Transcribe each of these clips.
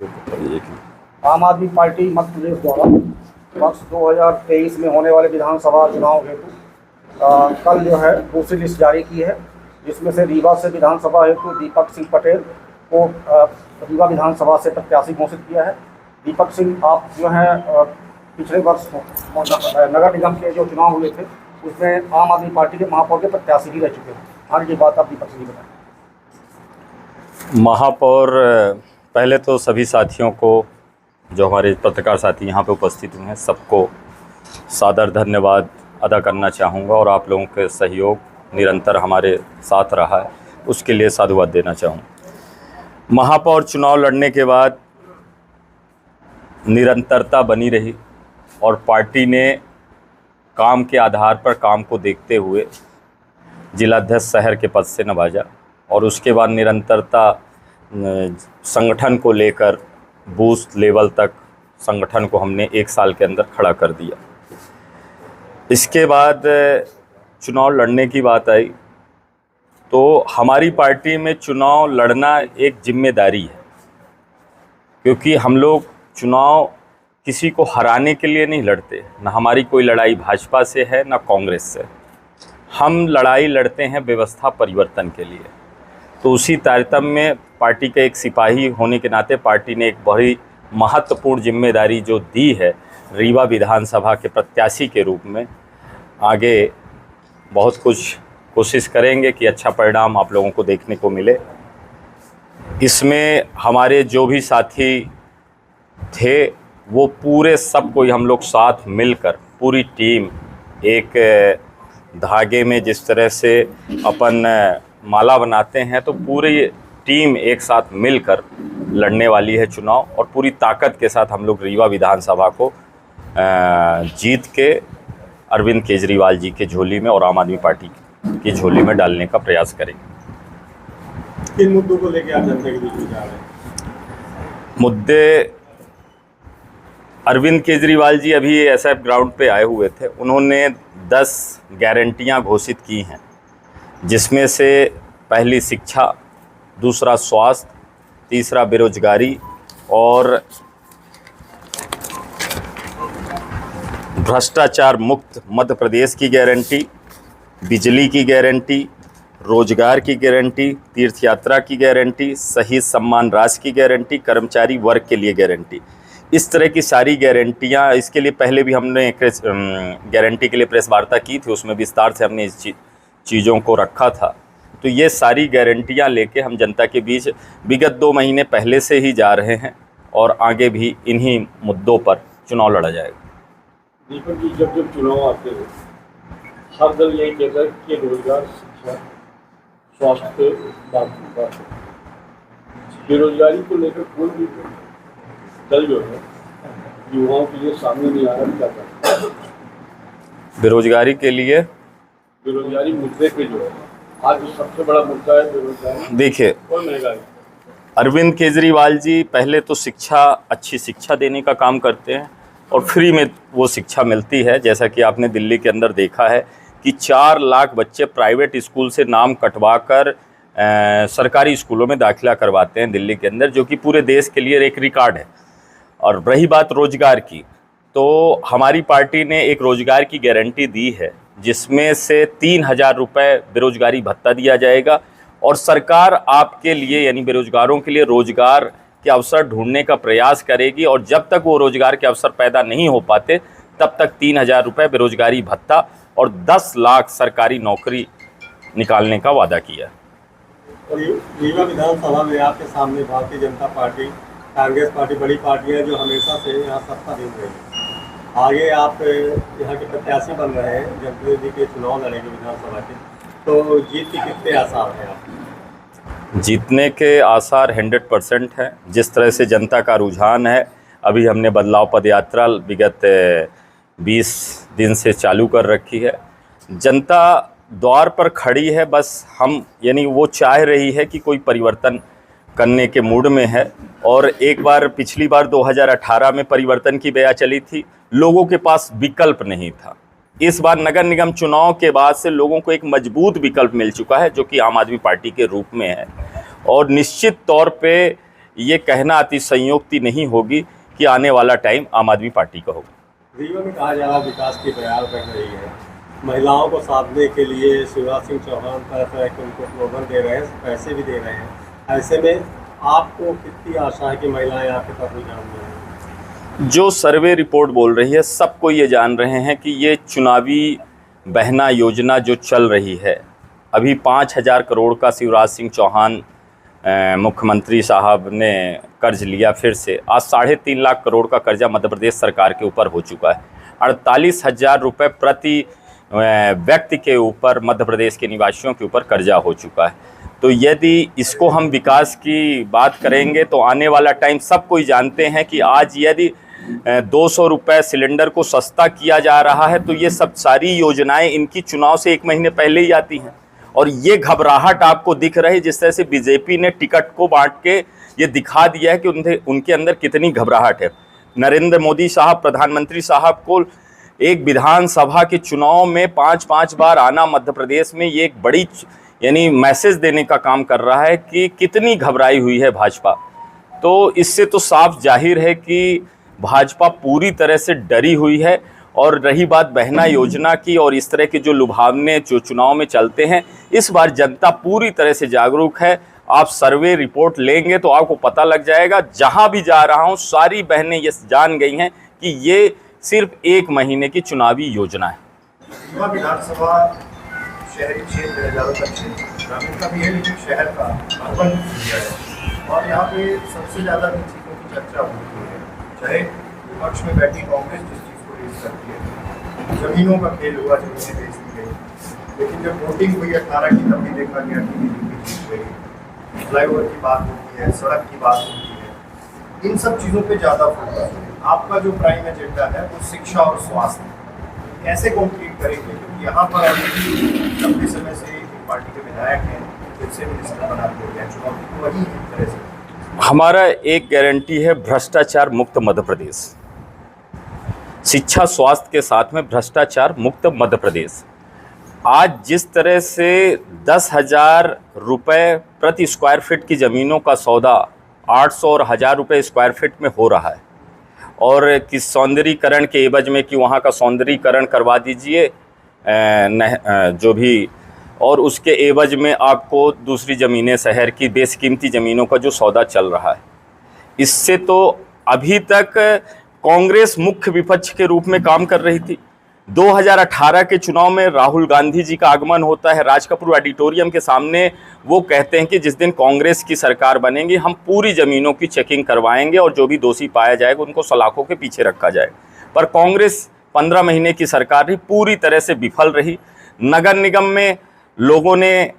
आम आदमी पार्टी मध्य प्रदेश द्वारा वर्ष 2023 में होने वाले विधानसभा चुनाव हेतु कल जो है दूसरी लिस्ट जारी की है, जिसमें से रीवा से विधानसभा हेतु दीपक सिंह पटेल को रीवा विधानसभा से प्रत्याशी घोषित किया है। दीपक सिंह, आप जो है पिछले वर्ष नगर निगम के जो चुनाव हुए थे उसमें आम आदमी पार्टी के महापौर के प्रत्याशी भी रह चुके हैं। आगे की बात आप दीपक सिंह बताएं। महापौर, पहले तो सभी साथियों को, जो हमारे पत्रकार साथी यहाँ पे उपस्थित हुए हैं, सबको सादर धन्यवाद अदा करना चाहूँगा और आप लोगों के सहयोग निरंतर हमारे साथ रहा है उसके लिए साधुवाद देना चाहूँ। महापौर चुनाव लड़ने के बाद निरंतरता बनी रही और पार्टी ने काम के आधार पर काम को देखते हुए जिलाध्यक्ष शहर के पद से नवाजा और उसके बाद निरंतरता संगठन को लेकर बूथ लेवल तक संगठन को हमने 1 साल के अंदर खड़ा कर दिया। इसके बाद चुनाव लड़ने की बात आई तो हमारी पार्टी में चुनाव लड़ना एक जिम्मेदारी है, क्योंकि हम लोग चुनाव किसी को हराने के लिए नहीं लड़ते। ना हमारी कोई लड़ाई भाजपा से है ना कांग्रेस से। हम लड़ाई लड़ते हैं व्यवस्था परिवर्तन के लिए। तो उसी तारतम्य में पार्टी के एक सिपाही होने के नाते पार्टी ने एक बड़ी महत्वपूर्ण जिम्मेदारी जो दी है, रीवा विधानसभा के प्रत्याशी के रूप में आगे बहुत कुछ कोशिश करेंगे कि अच्छा परिणाम आप लोगों को देखने को मिले। इसमें हमारे जो भी साथी थे वो पूरे सब कोई हम लोग साथ मिलकर पूरी टीम एक धागे में जिस तरह से अपन माला बनाते हैं, तो पूरी टीम एक साथ मिलकर लड़ने वाली है चुनाव और पूरी ताकत के साथ हम लोग रीवा विधानसभा को जीत के अरविंद केजरीवाल जी के झोली में और आम आदमी पार्टी की झोली में डालने का प्रयास करेंगे। किन मुद्दों को लेकर आप जनता के बीच में जा रहे हैं? मुद्दे, अरविंद केजरीवाल जी अभी एसएफ ग्राउंड पे आए हुए थे। उन्होंने 10 गारंटियां घोषित की हैं, जिसमें से पहली शिक्षा, दूसरा स्वास्थ्य, तीसरा बेरोजगारी और भ्रष्टाचार मुक्त मध्य प्रदेश की गारंटी, बिजली की गारंटी, रोजगार की गारंटी, तीर्थ यात्रा की गारंटी, शहीद सम्मान राशि की गारंटी, कर्मचारी वर्ग के लिए गारंटी। इस तरह की सारी गारंटियां, इसके लिए पहले भी हमने गारंटी के लिए प्रेस वार्ता की थी, उसमें विस्तार से हमने इस चीज़ों को रखा था। तो ये सारी गारंटियां लेके हम जनता के बीच विगत 2 महीने पहले से ही जा रहे हैं और आगे भी इन्हीं मुद्दों पर चुनाव लड़ा जाएगा। दीपक जी, जब जब चुनाव आते हैं हर दल यही कहता है कि रोजगार, शिक्षा, स्वास्थ्य पे बात है। बेरोजगारी को लेकर कोई भी दल जो है युवाओं के लिए सामने नहीं आ रहा। क्या करता है बेरोजगारी के लिए? बेरोजगारी मुद्दे पे जो है आज सबसे बड़ा मुद्दा है बेरोजगारी। देखिए, और महंगाई। अरविंद केजरीवाल जी पहले तो शिक्षा, अच्छी शिक्षा देने का काम करते हैं और फ्री में वो शिक्षा मिलती है। जैसा कि आपने दिल्ली के अंदर देखा है कि 4 लाख बच्चे प्राइवेट स्कूल से नाम कटवाकर सरकारी स्कूलों में दाखिला करवाते हैं दिल्ली के अंदर, जो कि पूरे देश के लिए एक रिकॉर्ड है। और रही बात रोजगार की, तो हमारी पार्टी ने एक रोजगार की गारंटी दी है, जिसमें से 3000 रुपये बेरोजगारी भत्ता दिया जाएगा और सरकार आपके लिए यानी बेरोजगारों के लिए रोजगार के अवसर ढूंढने का प्रयास करेगी और जब तक वो रोजगार के अवसर पैदा नहीं हो पाते तब तक 3000 रुपये बेरोजगारी भत्ता और 10 लाख सरकारी नौकरी निकालने का वादा किया। और रीवा विधानसभा में आपके सामने भारतीय जनता पार्टी, कांग्रेस पार्टी बड़ी पार्टी है जो हमेशा से यहाँ सत्ता दे रही है। आगे आप यहाँ के प्रत्याशी बन रहे हैं, जनप्रतिनिधि के चुनाव लड़ेंगे विधानसभा के, तो जीत के कितने आसार हैं आप? जीतने के आसार 100% हैं। जिस तरह से जनता का रुझान है, अभी हमने बदलाव पदयात्रा विगत 20 दिन से चालू कर रखी है। जनता द्वार पर खड़ी है, बस हम यानी वो चाह रही है कि कोई परिवर्तन करने के मूड में है। और एक बार पिछली बार 2018 में परिवर्तन की बेया चली थी, लोगों के पास विकल्प नहीं था। इस बार नगर निगम चुनाव के बाद से लोगों को एक मजबूत विकल्प मिल चुका है, जो कि आम आदमी पार्टी के रूप में है। और निश्चित तौर पे ये कहना अतिशयोक्ति नहीं होगी कि आने वाला टाइम आम आदमी पार्टी का होगा। रीवा में कहा जा रहा विकास की प्रयास बढ़ रही है, महिलाओं को साधने के लिए शिवराज सिंह चौहान तरह तरह के उनको स्लोगन दे रहे हैं, पैसे भी दे रहे हैं। ऐसे में आपको कितनी आशा है कि महिलाएं आपके तरफ रुझान देंगी? जो सर्वे रिपोर्ट बोल रही है, सबको ये जान रहे हैं कि ये चुनावी बहना योजना जो चल रही है, अभी 5,000 करोड़ का शिवराज सिंह चौहान मुख्यमंत्री साहब ने कर्ज लिया। फिर से आज 3.5 लाख करोड़ का कर्जा मध्य प्रदेश सरकार के ऊपर हो चुका है। 48,000 रुपये प्रति व्यक्ति के ऊपर मध्य प्रदेश के निवासियों के ऊपर कर्जा हो चुका है। तो यदि इसको हम विकास की बात करेंगे तो आने वाला टाइम सब कोई जानते हैं कि आज यदि 200 रुपये सिलेंडर को सस्ता किया जा रहा है तो ये सब सारी योजनाएं इनकी चुनाव से 1 महीने पहले ही आती हैं। और ये घबराहट आपको दिख रही, जिस तरह से बीजेपी ने टिकट को बांट के ये दिखा दिया है कि उनके अंदर कितनी घबराहट है। नरेंद्र मोदी साहब, प्रधानमंत्री साहब को एक विधानसभा के चुनाव में 5-5 बार आना मध्य प्रदेश में, ये एक बड़ी यानी मैसेज देने का काम कर रहा है कि कितनी घबराई हुई है भाजपा। तो इससे तो साफ जाहिर है कि भाजपा पूरी तरह से डरी हुई है। और रही बात बहना योजना की और इस तरह के जो लुभावने जो चुनाव में चलते हैं, इस बार जनता पूरी तरह से जागरूक है। आप सर्वे रिपोर्ट लेंगे तो आपको पता लग जाएगा। जहां भी जा रहा हूं सारी बहनें ये जान गई हैं कि ये सिर्फ 1 महीने की चुनावी योजना है। रीवा विधानसभा शहरी क्षेत्र है, ज़्यादातर क्षेत्र ग्रामीण का भी है, लेकिन शहर का अर्बन एरिया है और यहाँ पे सबसे ज़्यादा जिन चीज़ों की चर्चा होती है, चाहे विपक्ष में बैठी कांग्रेस जिस चीज़ को रेज करती है, ज़मीनों का खेल हुआ, ज़मीनें बेच दी गई, लेकिन जब वोटिंग हुई 18 की तब भी देखा गया कि बीजेपी जीत गई। फ्लाईओवर की बात होती है, सड़क की बात होती है, इन सब चीज़ों पे ज़्यादा फोकस है। आपका जो प्राइम एजेंडा है वो शिक्षा और स्वास्थ्य, कैसे कॉम्प्लीट करेंगे? क्योंकि यहाँ पर अभी लंबे समय से एक पार्टी के विधायक हैं, फिर से मिनिस्टर बनाते हो गया, चुनौती तो वही है एक तरह से। हमारा एक गारंटी है भ्रष्टाचार मुक्त मध्य प्रदेश, शिक्षा स्वास्थ्य के साथ में भ्रष्टाचार मुक्त मध्य प्रदेश। आज जिस तरह से 10,000 रुपये प्रति स्क्वायर फीट की ज़मीनों का सौदा 800 और 1,000 रुपये स्क्वायर फीट में हो रहा है, और कि सौंदर्यीकरण के एवज में कि वहाँ का सौंदर्यीकरण करवा दीजिए जो भी, और उसके एवज में आपको दूसरी ज़मीनें शहर की बेशकीमती ज़मीनों का जो सौदा चल रहा है, इससे तो अभी तक कांग्रेस मुख्य विपक्ष के रूप में काम कर रही थी। 2018 के चुनाव में राहुल गांधी जी का आगमन होता है राज कपूर ऑडिटोरियम के सामने। वो कहते हैं कि जिस दिन कांग्रेस की सरकार बनेगी हम पूरी ज़मीनों की चेकिंग करवाएंगे और जो भी दोषी पाया जाएगा उनको सलाखों के पीछे रखा जाएगा। पर कांग्रेस 15 महीने की सरकार रही, पूरी तरह से विफल रही। नगर निगम में लोगों ने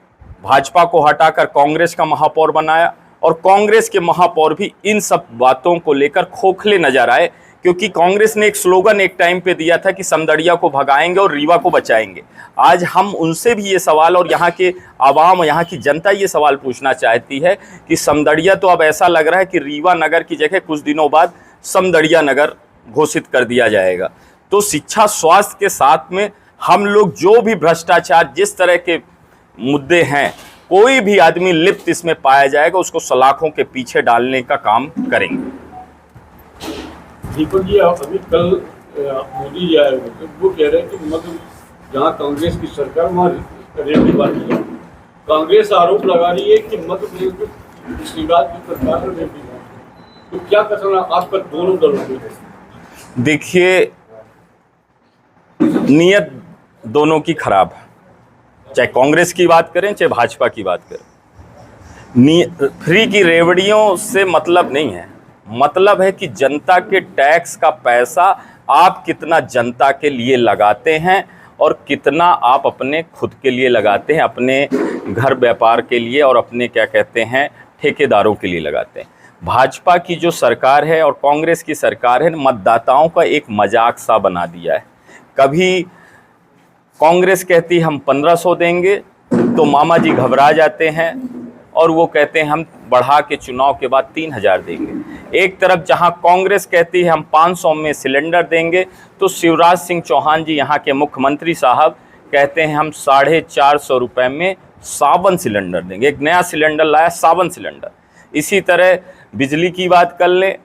भाजपा को हटाकर कांग्रेस का महापौर बनाया और कांग्रेस के महापौर भी इन सब बातों को लेकर खोखले नजर आए, क्योंकि कांग्रेस ने एक स्लोगन एक टाइम पे दिया था कि समदड़िया को भगाएंगे और रीवा को बचाएंगे। आज हम उनसे भी ये सवाल और यहाँ के आवाम, यहाँ की जनता ये सवाल पूछना चाहती है कि समदड़िया तो अब ऐसा लग रहा है कि रीवा नगर की जगह कुछ दिनों बाद समदड़िया नगर घोषित कर दिया जाएगा। तो शिक्षा स्वास्थ्य के साथ में हम लोग जो भी भ्रष्टाचार जिस तरह के मुद्दे हैं, कोई भी आदमी लिप्त इसमें पाया जाएगा उसको सलाखों के पीछे डालने का काम करेंगे। दीपक जी, अभी कल मोदी जी आए हुए थे, वो कह रहे हैं कि मतलब जहाँ कांग्रेस की सरकार वहाँ रेवड़ी बांटी है। कांग्रेस आरोप लगा रही है कि मध्य प्रदेश में शिवराज की सरकार में रेवड़ी बांटी। तो क्या कहना आपका दोनों दलों में? देखिए, नीयत दोनों की खराब है, चाहे कांग्रेस की बात करें चाहे भाजपा की बात करें। फ्री की रेवड़ियों से मतलब नहीं है, मतलब है कि जनता के टैक्स का पैसा आप कितना जनता के लिए लगाते हैं और कितना आप अपने खुद के लिए लगाते हैं, अपने घर व्यापार के लिए और अपने क्या कहते हैं ठेकेदारों के लिए लगाते हैं। भाजपा की जो सरकार है और कांग्रेस की सरकार है, मतदाताओं का एक मजाक सा बना दिया है। कभी कांग्रेस कहती हम 1500 देंगे तो मामा जी घबरा जाते हैं और वो कहते हैं हम बढ़ा के चुनाव के बाद 3000 देंगे। एक तरफ जहां कांग्रेस कहती है हम 500 में सिलेंडर देंगे, तो शिवराज सिंह चौहान जी यहाँ के मुख्यमंत्री साहब कहते हैं हम 450 रुपये में सावन सिलेंडर देंगे। एक नया सिलेंडर लाया, सावन सिलेंडर। इसी तरह बिजली की बात कर लें,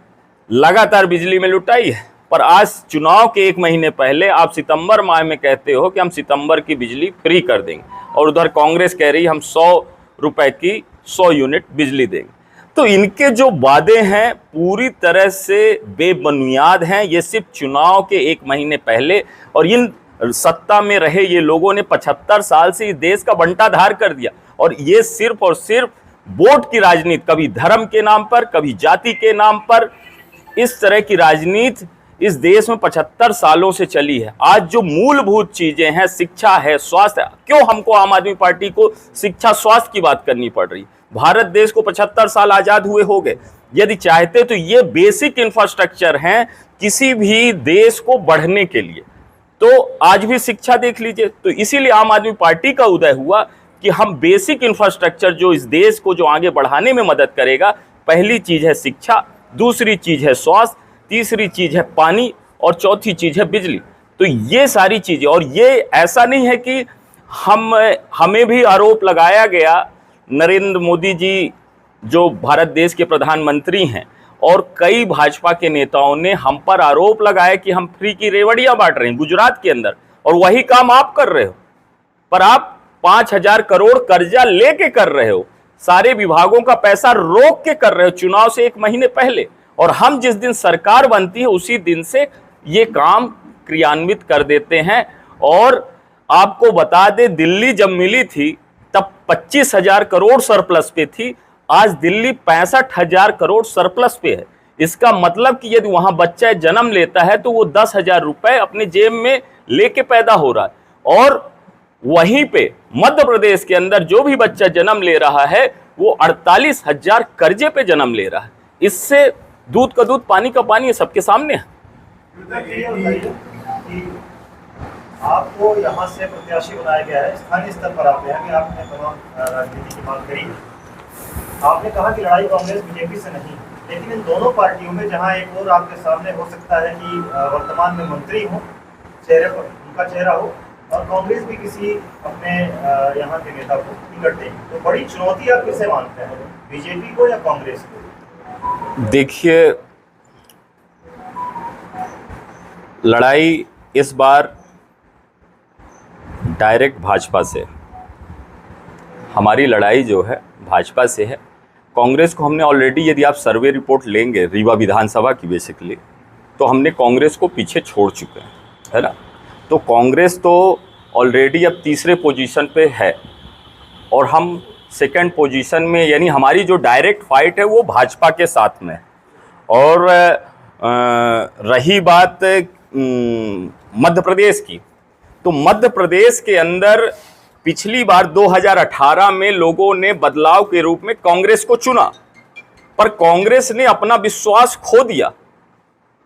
लगातार बिजली में लुटाई है। पर आज चुनाव के 1 महीने पहले आप सितंबर माह में कहते हो कि हम सितंबर की बिजली फ्री कर देंगे, और उधर कांग्रेस कह रही हम 100 रुपए की 100 यूनिट बिजली देंगे। तो इनके जो वादे हैं पूरी तरह से बेबुनियाद हैं। ये सिर्फ चुनाव के 1 महीने पहले, और इन सत्ता में रहे ये लोगों ने 75 साल से इस देश का बंटाधार कर दिया, और ये सिर्फ और सिर्फ वोट की राजनीति, कभी धर्म के नाम पर, कभी जाति के नाम पर, इस तरह की राजनीति इस देश में 75 सालों से चली है। आज जो मूलभूत चीजें हैं, शिक्षा है, स्वास्थ्य है, क्यों हमको आम आदमी पार्टी को शिक्षा स्वास्थ्य की बात करनी पड़ रही? भारत देश को 75 साल आजाद हुए हो गए। यदि चाहते तो ये बेसिक इंफ्रास्ट्रक्चर हैं किसी भी देश को बढ़ने के लिए। तो आज भी शिक्षा देख लीजिए। तो इसीलिए आम आदमी पार्टी का उदय हुआ कि हम बेसिक इंफ्रास्ट्रक्चर जो इस देश को जो आगे बढ़ाने में मदद करेगा, पहली चीज है शिक्षा, दूसरी चीज है स्वास्थ्य, तीसरी चीज है पानी, और चौथी चीज है बिजली। तो ये सारी चीजें, और ये ऐसा नहीं है कि हमें भी आरोप लगाया गया, नरेंद्र मोदी जी जो भारत देश के प्रधानमंत्री हैं और कई भाजपा के नेताओं ने हम पर आरोप लगाया कि हम फ्री की रेवड़ियां बांट रहे हैं गुजरात के अंदर, और वही काम आप कर रहे हो। पर आप 5,000 करोड़ कर्जा लेके कर रहे हो, सारे विभागों का पैसा रोक के कर रहे हो चुनाव से 1 महीने पहले, और हम जिस दिन सरकार बनती है उसी दिन से ये काम क्रियान्वित कर देते हैं। और आपको बता दें, दिल्ली जब मिली थी तब 25,000 करोड़ सरप्लस पे थी, आज दिल्ली 65,000 करोड़ सरप्लस पे है। इसका मतलब कि यदि वहां बच्चा जन्म लेता है तो वो 10,000 रुपए अपने जेब में लेके पैदा हो रहा है, और वहीं पे मध्य प्रदेश के अंदर जो भी बच्चा जन्म ले रहा है वो 48,000 कर्जे पे जन्म ले रहा है। इससे दूध का दूध पानी का पानी है, सबके सामने है। आपको यहाँ से प्रत्याशी बनाया गया है, स्थानीय स्तर पर आते हैं कि आपने तमाम राजनीति की मांग करी। आपने कहा कि लड़ाई कांग्रेस बीजेपी से नहीं, लेकिन इन दोनों पार्टियों में जहाँ एक और आपके सामने हो सकता है कि वर्तमान में मंत्री हो, चेहरे पर उनका चेहरा हो, और कांग्रेस भी किसी अपने यहाँ के नेता को टिकट दे, तो बड़ी चुनौती आप किसे मानते हैं, बीजेपी को या कांग्रेस को? देखिए, लड़ाई इस बार डायरेक्ट भाजपा से, हमारी लड़ाई जो है भाजपा से है। कांग्रेस को हमने ऑलरेडी, यदि आप सर्वे रिपोर्ट लेंगे रीवा विधानसभा की बेसिकली, तो हमने कांग्रेस को पीछे छोड़ चुके हैं, है ना। तो कांग्रेस तो ऑलरेडी अब तीसरे पोजीशन पे है, और हम सेकंड पोजीशन में, यानी हमारी जो डायरेक्ट फाइट है वो भाजपा के साथ में। और रही बात मध्य प्रदेश की, तो मध्य प्रदेश के अंदर पिछली बार 2018 में लोगों ने बदलाव के रूप में कांग्रेस को चुना, पर कांग्रेस ने अपना विश्वास खो दिया।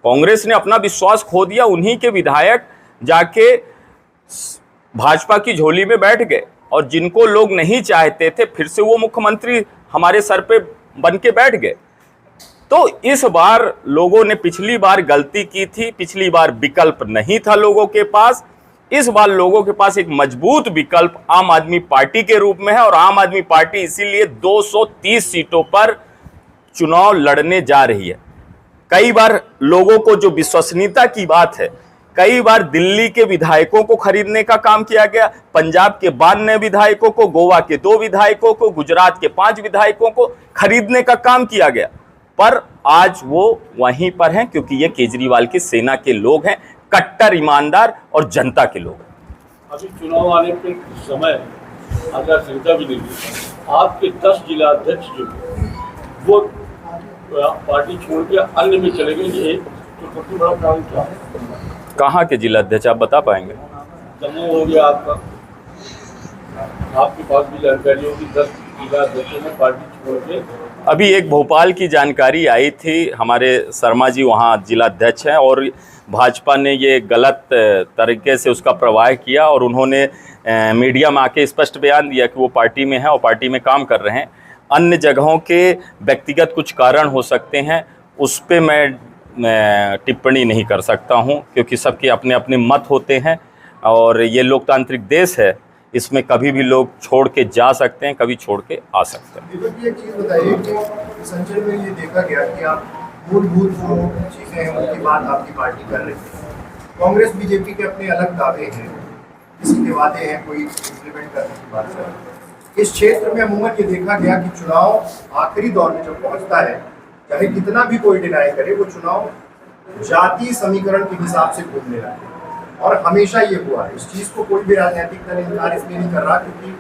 कांग्रेस ने अपना विश्वास खो दिया, उन्हीं के विधायक जाके भाजपा की झोली में बैठ गए, और जिनको लोग नहीं चाहते थे फिर से वो मुख्यमंत्री हमारे सर पे बन के बैठ गए। तो इस बार लोगों ने पिछली बार गलती की थी, पिछली बार विकल्प नहीं था लोगों के पास। इस बार लोगों के पास एक मजबूत विकल्प आम आदमी पार्टी के रूप में है, और आम आदमी पार्टी इसीलिए 230 सीटों पर चुनाव लड़ने जा रही है। कई बार लोगों को जो विश्वसनीयता की बात है, कई बार दिल्ली के विधायकों को खरीदने का काम किया गया, पंजाब के 92 विधायकों को, गोवा के 2 विधायकों को, गुजरात के 5 विधायकों को खरीदने का काम किया गया, पर आज वो वहीं पर हैं क्योंकि ये केजरीवाल की सेना के लोग हैं, कट्टर ईमानदार और जनता के लोग। अभी चुनाव आने पे समय आचार संहिता भी नहीं है, आपके 10 जिला अध्यक्ष जो वो पार्टी छोड़ के अन्य में चले गए, ये तो सबसे बड़ा कारण क्या है? कहाँ के जिला अध्यक्ष आप बता पाएंगे? दमोह हो गया आपका, आपके पास भी जानकारी होगी, 10 जिला अध्यक्षों ने पार्टी छोड़ के। अभी एक भोपाल की जानकारी आई थी, हमारे शर्मा जी वहाँ जिला अध्यक्ष हैं, और भाजपा ने ये गलत तरीके से उसका प्रवाह किया, और उन्होंने मीडिया में आके स्पष्ट बयान दिया कि वो पार्टी में है और पार्टी में काम कर रहे हैं। अन्य जगहों के व्यक्तिगत कुछ कारण हो सकते हैं, उस पर मैं टिप्पणी नहीं कर सकता हूं, क्योंकि सबके अपने अपने मत होते हैं, और ये लोकतांत्रिक देश है, इसमें कभी भी लोग छोड़ के जा सकते हैं, कभी छोड़ के आ सकते हैं। दीपक जी, एक चीज़ बताइए कि संचय में ये देखा गया कि आप मूलभूत जो चीज़ें हैं उनकी बात आपकी पार्टी कर रही है। कांग्रेस बीजेपी के अपने अलग दावे हैं, किसी के वादे हैं, कोई इम्प्लीमेंट करने की बात कर रहे हैं। इस क्षेत्र में अमूमन ये देखा गया कि चुनाव आखिरी दौर में जब पहुंचता है, चाहे कितना भी कोई डिनाई करे, वो चुनाव जातीय समीकरण के हिसाब से घूमने लगा और हमेशा ये हुआ है। इस चीज़ को कोई भी राजनीतिक दल इनकार इसलिए नहीं कर रहा क्योंकि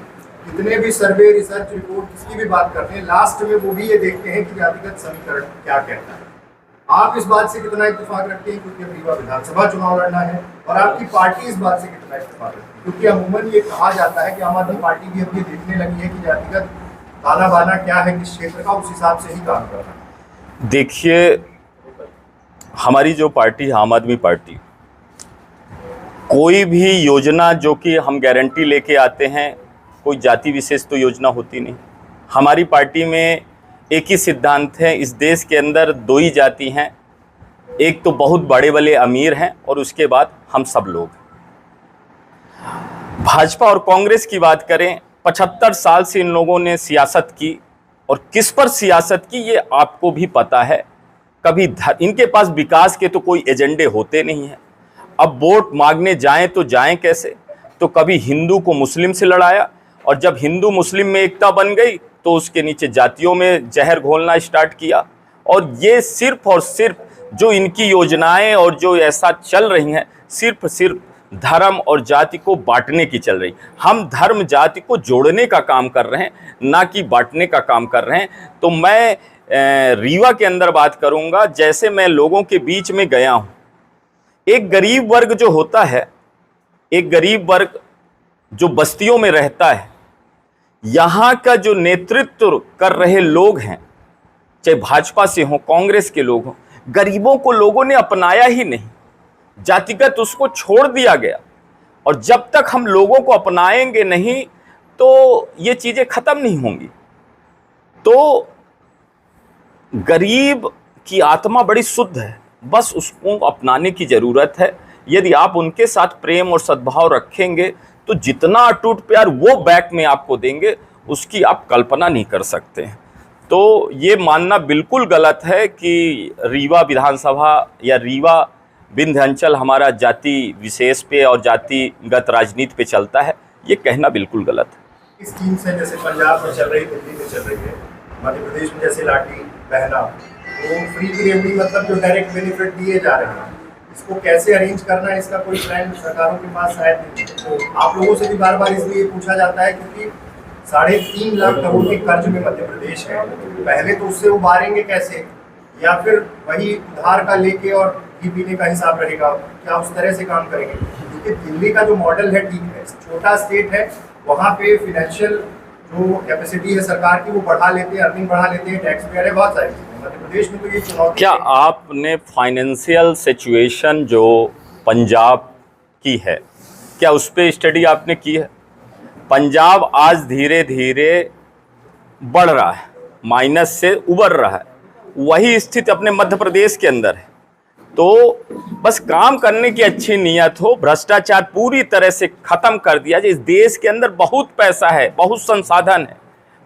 कितने भी सर्वे, रिसर्च रिपोर्ट किसकी भी बात करते हैं, लास्ट में वो भी ये देखते हैं कि जातिगत समीकरण क्या कहता है। आप इस बात से कितना इत्तेफाक रखते हैं क्योंकि अब रीवा विधानसभा चुनाव लड़ना है, और आपकी पार्टी इस बात से कितना इत्तेफाक रखती है क्योंकि अमूमन ये कहा जाता है कि आम आदमी पार्टी भी अब ये देखने लगी है कि जातिगत ताना बाना क्या है किस क्षेत्र का, उस हिसाब से ही काम करना है। देखिए, हमारी जो पार्टी है आम आदमी पार्टी, कोई भी योजना जो कि हम गारंटी लेके आते हैं, कोई जाति विशेष तो योजना होती नहीं। हमारी पार्टी में एक ही सिद्धांत है, इस देश के अंदर दो ही जाति हैं, एक तो बहुत बड़े बड़े अमीर हैं और उसके बाद हम सब लोग। भाजपा और कांग्रेस की बात करें, 75 साल से इन लोगों ने सियासत की, और किस पर सियासत की ये आपको भी पता है। कभी इनके पास विकास के तो कोई एजेंडे होते नहीं हैं। अब वोट मांगने जाएं तो जाएं कैसे? तो कभी हिंदू को मुस्लिम से लड़ाया, और जब हिंदू मुस्लिम में एकता बन गई तो उसके नीचे जातियों में जहर घोलना स्टार्ट किया। और ये सिर्फ और सिर्फ जो इनकी योजनाएं और जो ऐसा चल रही हैं, सिर्फ धर्म और जाति को बांटने की चल रही। हम धर्म जाति को जोड़ने का काम कर रहे हैं, ना कि बांटने का काम कर रहे हैं। तो मैं रीवा के अंदर बात करूंगा, जैसे मैं लोगों के बीच में गया हूं। एक गरीब वर्ग जो होता है, एक गरीब वर्ग जो बस्तियों में रहता है, यहाँ का जो नेतृत्व कर रहे लोग हैं, चाहे भाजपा से हो, कांग्रेस के लोग हों, गरीबों को लोगों ने अपनाया ही नहीं, जातिगत उसको छोड़ दिया गया। और जब तक हम लोगों को अपनाएंगे नहीं तो ये चीज़ें ख़त्म नहीं होंगी। तो गरीब की आत्मा बड़ी शुद्ध है, बस उसको अपनाने की ज़रूरत है। यदि आप उनके साथ प्रेम और सद्भाव रखेंगे तो जितना अटूट प्यार वो बैक में आपको देंगे, उसकी आप कल्पना नहीं कर सकते हैं। तो ये मानना बिल्कुल गलत है कि रीवा विधानसभा या रीवा विंध्याचल हमारा जाति विशेष पे और जातिगत राजनीति पे चलता है, ये कहना बिल्कुल गलत है। इस स्कीम से जैसे पंजाब में चल रही, दिल्ली में चल रही है, मध्य प्रदेश में जैसे लाठी बहना, तो फ्री की रेमडी मतलब जो डायरेक्ट बेनिफिट दिए जा रहे हैं, इसको कैसे अरेंज करना है, इसका कोई प्लान सरकारों के पास शायद नहीं। तो आप लोगों से भी बार बार इसलिए पूछा जाता है क्योंकि 3.5 लाख करोड़ के कर्ज में मध्य प्रदेश है, पहले तो उससे उबारेंगे कैसे, या फिर वही उधार का लेके और घी पीने का हिसाब रहेगा, क्या उस तरह से काम करेंगे? क्योंकि दिल्ली का जो मॉडल है ठीक है, छोटा स्टेट है, वहाँ पे फिनेंशियल जो कैपेसिटी है सरकार की वो बढ़ा लेते हैं, अर्निंग बढ़ा लेते हैं, टैक्स पेयर है, बहुत सारी चीज़ें। मध्य प्रदेश में तो ये चुनौती। क्या आपने फाइनेंशियल सिचुएशन जो पंजाब की है, क्या उस पर स्टडी आपने की है? पंजाब आज धीरे धीरे बढ़ रहा है, माइनस से उबर रहा है, वही स्थिति अपने मध्य प्रदेश के अंदर है। तो बस काम करने की अच्छी नीयत हो, भ्रष्टाचार पूरी तरह से ख़त्म कर दिया जाए। इस देश के अंदर बहुत पैसा है, बहुत संसाधन है,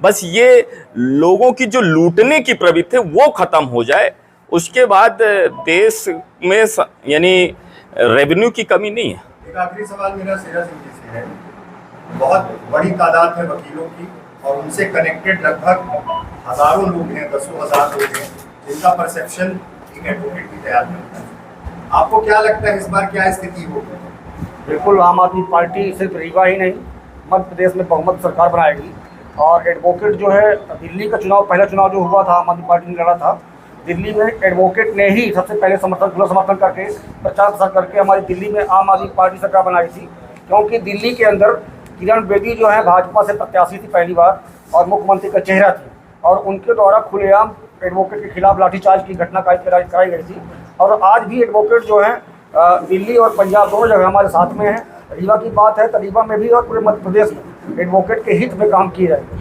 बस ये लोगों की जो लूटने की प्रवृत्ति है वो ख़त्म हो जाए, उसके बाद देश में यानी रेवेन्यू की कमी नहीं है। एक आखिरी सवाल मेरा शेरा सिंह जी से है। बहुत बड़ी तादाद है वकीलों की और उनसे कनेक्टेड लगभग हज़ारों लोग हैं, 10,000 लोग हैं, जिनका परसेप्शन एक एडवोकेट भी तैयार करता है। आपको क्या लगता है इस बार क्या स्थिति होगी? बिल्कुल, आम आदमी पार्टी सिर्फ रीवा ही नहीं, मध्य प्रदेश में बहुमत सरकार बनाएगी। और एडवोकेट जो है, दिल्ली का चुनाव, पहला चुनाव जो हुआ था आम आदमी पार्टी ने लड़ा था, दिल्ली में एडवोकेट ने ही सबसे पहले समर्थन करके प्रचार प्रसार करके हमारी दिल्ली में आम आदमी पार्टी सरकार बनाई थी। क्योंकि दिल्ली के अंदर किरण बेदी जो है भाजपा से प्रत्याशी थी पहली बार और मुख्यमंत्री का चेहरा थी, और उनके द्वारा खुलेआम एडवोकेट के खिलाफ लाठीचार्ज की घटना कराई गई थी। और आज भी एडवोकेट जो है दिल्ली और पंजाब दोनों जगह हमारे साथ में हैं। रीवा की बात है तो रीवा में भी और पूरे मध्य प्रदेश में एडवोकेट के हित में काम किए जाएंगे।